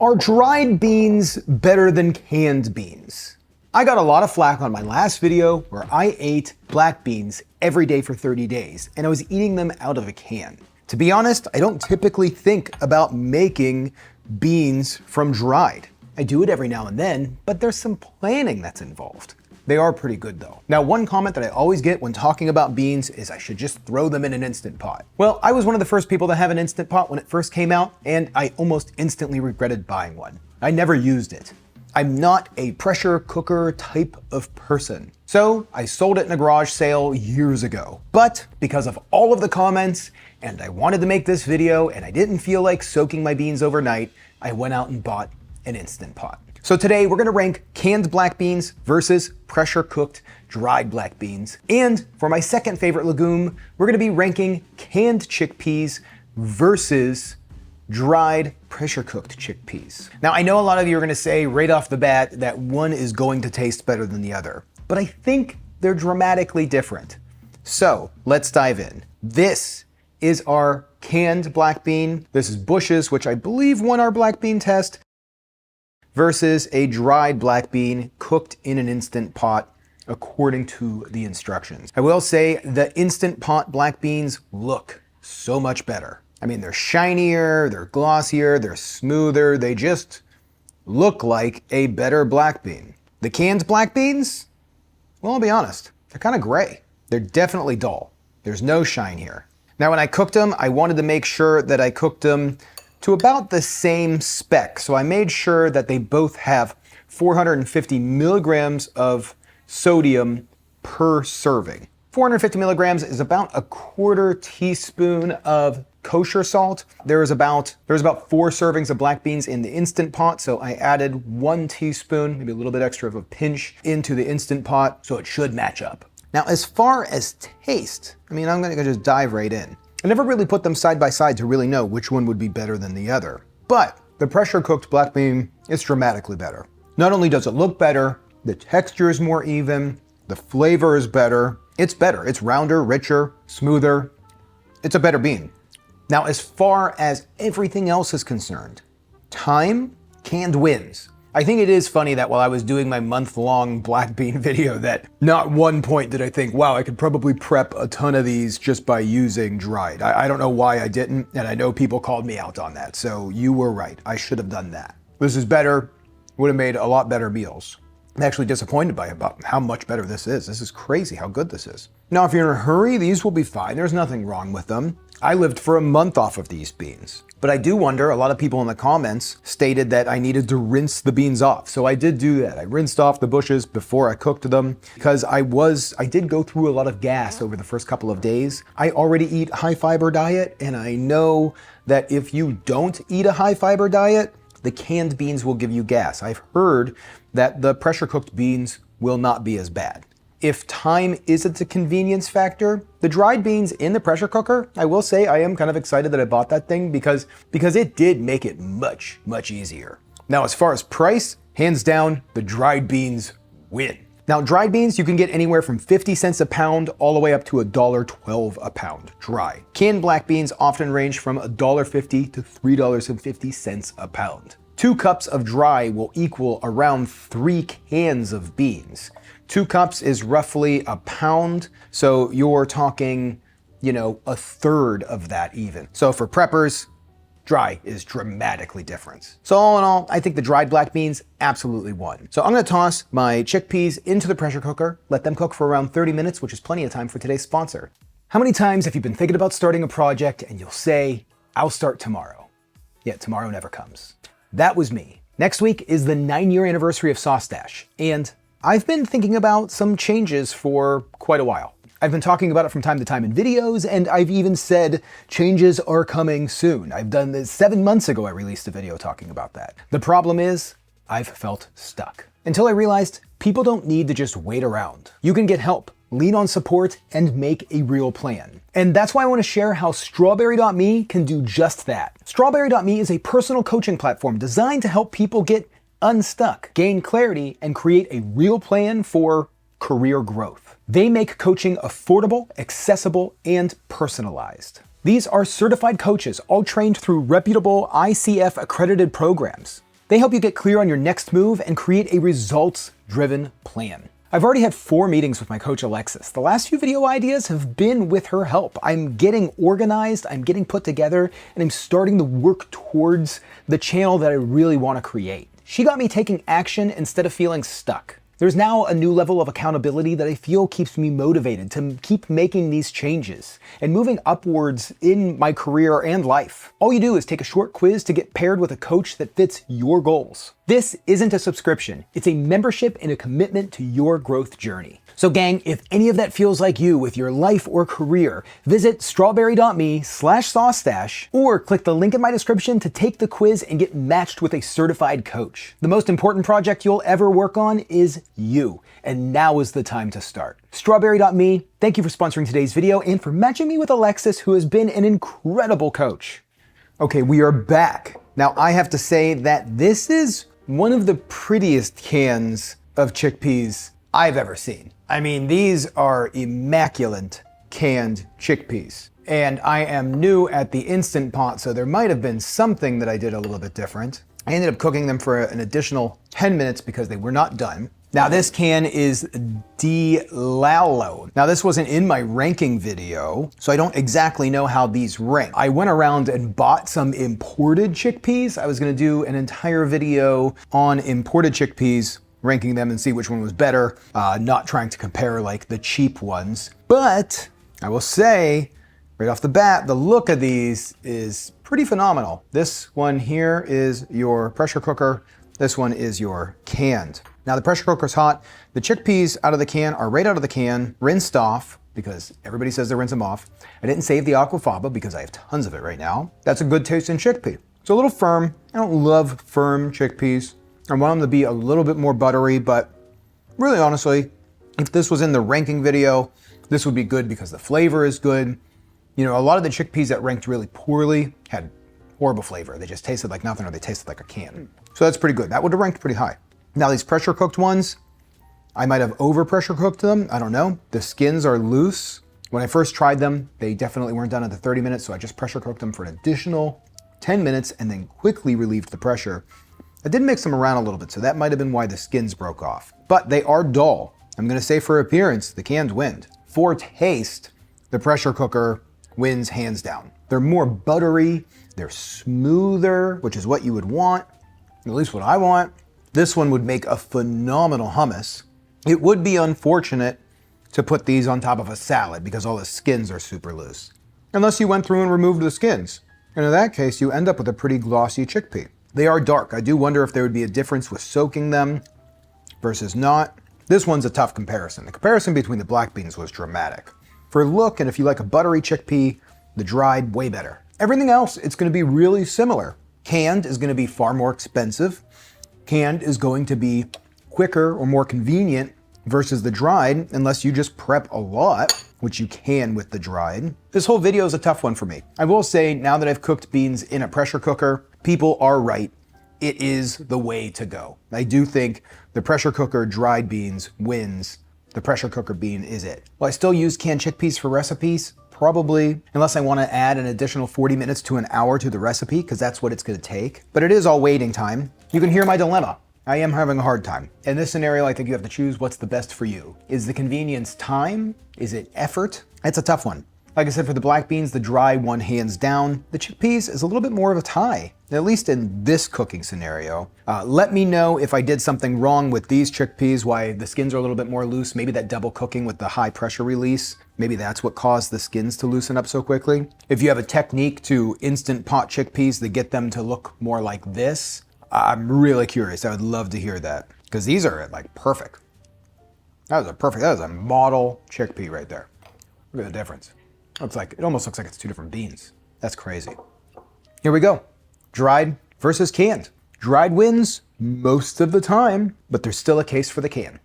Are dried beans better than canned beans? I got a lot of flack on my last video where I ate black beans every day for 30 days and I was eating them out of a can. To be honest, I don't typically think about making beans from dried. I do it every now and then, but there's some planning that's involved. They are pretty good though. Now, one comment that I always get when talking about beans is I should just throw them in an Instant Pot. Well, I was one of the first people to have an Instant Pot when it first came out, and I almost instantly regretted buying one. I never used it. I'm not a pressure cooker type of person. So I sold it in a garage sale years ago. But because of all of the comments, and I wanted to make this video, and I didn't feel like soaking my beans overnight, I went out and bought an Instant Pot. So today we're gonna rank canned black beans versus pressure cooked dried black beans. And for my second favorite legume, we're gonna be ranking canned chickpeas versus dried pressure cooked chickpeas. Now I know a lot of you are gonna say right off the bat that one is going to taste better than the other, but I think they're dramatically different. So let's dive in. This is our canned black bean. This is Bush's, which I believe won our black bean test, versus a dried black bean cooked in an Instant Pot according to the instructions. I will say the Instant Pot black beans look so much better. I mean, they're shinier, they're glossier, they're smoother, they just look like a better black bean. The canned black beans, well, I'll be honest, they're kind of gray. They're definitely dull. There's no shine here. Now, when I cooked them, I wanted to make sure that I cooked them to about the same spec. So I made sure that they both have 450 milligrams of sodium per serving. 450 milligrams is about a quarter teaspoon of kosher salt. There's about 4 servings of black beans in the Instant Pot, so I added 1 teaspoon, maybe a little bit extra of a pinch, into the Instant Pot, so it should match up. Now, as far as taste, I mean, I'm gonna just dive right in. I never really put them side by side to really know which one would be better than the other. But the pressure cooked black bean is dramatically better. Not only does it look better, the texture is more even, the flavor is better. It's better. It's rounder, richer, smoother. It's a better bean. Now, as far as everything else is concerned, time, canned wins. I think it is funny that while I was doing my month-long black bean video that not one point did I think, wow, I could probably prep a ton of these just by using dried. I don't know why I didn't, and I know people called me out on that, so you were right. I should have done that. This is better, would have made a lot better meals. I'm actually disappointed by about how much better this is. This is crazy how good this is. Now, if you're in a hurry, these will be fine. There's nothing wrong with them. I lived for a month off of these beans. But I do wonder, a lot of people in the comments stated that I needed to rinse the beans off. So I did do that. I rinsed off the bushes before I cooked them because I did go through a lot of gas over the first couple of days. I already eat high fiber diet, and I know that if you don't eat a high fiber diet, the canned beans will give you gas. I've heard that the pressure cooked beans will not be as bad. If time isn't a convenience factor, the dried beans in the pressure cooker, I will say I am kind of excited that I bought that thing because it did make it much, much easier. Now, as far as price, hands down, the dried beans win. Now, dried beans, you can get anywhere from 50 cents a pound all the way up to $1.12 a pound dry. Canned black beans often range from $1.50 to $3.50 a pound. 2 cups of dry will equal around 3 cans of beans. 2 cups is roughly a pound, so you're talking, a third of that even. So for preppers, dry is dramatically different. So all in all, I think the dried black beans absolutely won. So I'm gonna toss my chickpeas into the pressure cooker, let them cook for around 30 minutes, which is plenty of time for today's sponsor. How many times have you been thinking about starting a project and you'll say, I'll start tomorrow, yet tomorrow never comes? That was me. Next week is the 9-year anniversary of SauceStache, and I've been thinking about some changes for quite a while. I've been talking about it from time to time in videos, and I've even said changes are coming soon. I've done this 7 months ago. I released a video talking about that. The problem is I've felt stuck until I realized people don't need to just wait around. You can get help, lean on support, and make a real plan. And that's why I want to share how Strawberry.me can do just that. Strawberry.me is a personal coaching platform designed to help people get unstuck, gain clarity, and create a real plan for career growth. They make coaching affordable, accessible, and personalized. These are certified coaches, all trained through reputable ICF accredited programs. They help you get clear on your next move and create a results-driven plan. I've already had 4 meetings with my coach Alexis. The last few video ideas have been with her help. I'm getting organized, I'm getting put together, and I'm starting to work towards the channel that I really want to create. She got me taking action instead of feeling stuck. There's now a new level of accountability that I feel keeps me motivated to keep making these changes and moving upwards in my career and life. All you do is take a short quiz to get paired with a coach that fits your goals. This isn't a subscription, it's a membership and a commitment to your growth journey. So gang, if any of that feels like you with your life or career, visit strawberry.me/SauceStache or click the link in my description to take the quiz and get matched with a certified coach. The most important project you'll ever work on is you, and now is the time to start. Strawberry.me, thank you for sponsoring today's video and for matching me with Alexis, who has been an incredible coach. Okay, we are back. Now I have to say that this is one of the prettiest cans of chickpeas I've ever seen. I mean, these are immaculate canned chickpeas. And I am new at the Instant Pot, so there might have been something that I did a little bit different. I ended up cooking them for an additional 10 minutes because they were not done. Now this can is DeLalo. Now this wasn't in my ranking video, so I don't exactly know how these rank. I went around and bought some imported chickpeas. I was gonna do an entire video on imported chickpeas, ranking them and see which one was better, not trying to compare like the cheap ones. But I will say, right off the bat, the look of these is pretty phenomenal. This one here is your pressure cooker. This one is your canned. Now the pressure cooker's hot. The chickpeas out of the can are right out of the can, rinsed off, because everybody says to rinse them off. I didn't save the aquafaba because I have tons of it right now. That's a good tasting chickpea. It's a little firm. I don't love firm chickpeas. I want them to be a little bit more buttery, but really honestly, if this was in the ranking video, this would be good because the flavor is good. You know, a lot of the chickpeas that ranked really poorly had horrible flavor. They just tasted like nothing or they tasted like a can. So that's pretty good. That would have ranked pretty high. Now these pressure cooked ones, I might have over pressure cooked them. I don't know. The skins are loose. When I first tried them, they definitely weren't done at the 30 minutes. So I just pressure cooked them for an additional 10 minutes and then quickly relieved the pressure. I did mix them around a little bit, so that might have been why the skins broke off. But they are dull. I'm gonna say for appearance, the cans win. For taste, the pressure cooker wins hands down. They're more buttery, they're smoother, which is what you would want, at least what I want. This one would make a phenomenal hummus. It would be unfortunate to put these on top of a salad because all the skins are super loose. Unless you went through and removed the skins. And in that case, you end up with a pretty glossy chickpea. They are dark. I do wonder if there would be a difference with soaking them versus not. This one's a tough comparison. The comparison between the black beans was dramatic. For look, and if you like a buttery chickpea, the dried, way better. Everything else, it's gonna be really similar. Canned is gonna be far more expensive. Canned is going to be quicker or more convenient versus the dried, unless you just prep a lot, which you can with the dried. This whole video is a tough one for me. I will say, now that I've cooked beans in a pressure cooker, people are right. It is the way to go. I do think the pressure cooker dried beans wins. The pressure cooker bean is it. Will I still use canned chickpeas for recipes? Probably, unless I want to add an additional 40 minutes to an hour to the recipe, because that's what it's going to take. But it is all waiting time. You can hear my dilemma. I am having a hard time. In this scenario, I think you have to choose what's the best for you. Is the convenience time? Is it effort? It's a tough one. Like I said, for the black beans, the dry one hands down. The chickpeas is a little bit more of a tie, at least in this cooking scenario. Let me know if I did something wrong with these chickpeas, why the skins are a little bit more loose. Maybe that double cooking with the high pressure release, maybe that's what caused the skins to loosen up so quickly. If you have a technique to Instant Pot chickpeas that get them to look more like this, I'm really curious. I would love to hear that, because these are like perfect. That was a model chickpea right there. Look at the difference. It almost looks like it's two different beans. That's crazy. Here we go. Dried versus canned. Dried wins most of the time, but there's still a case for the can.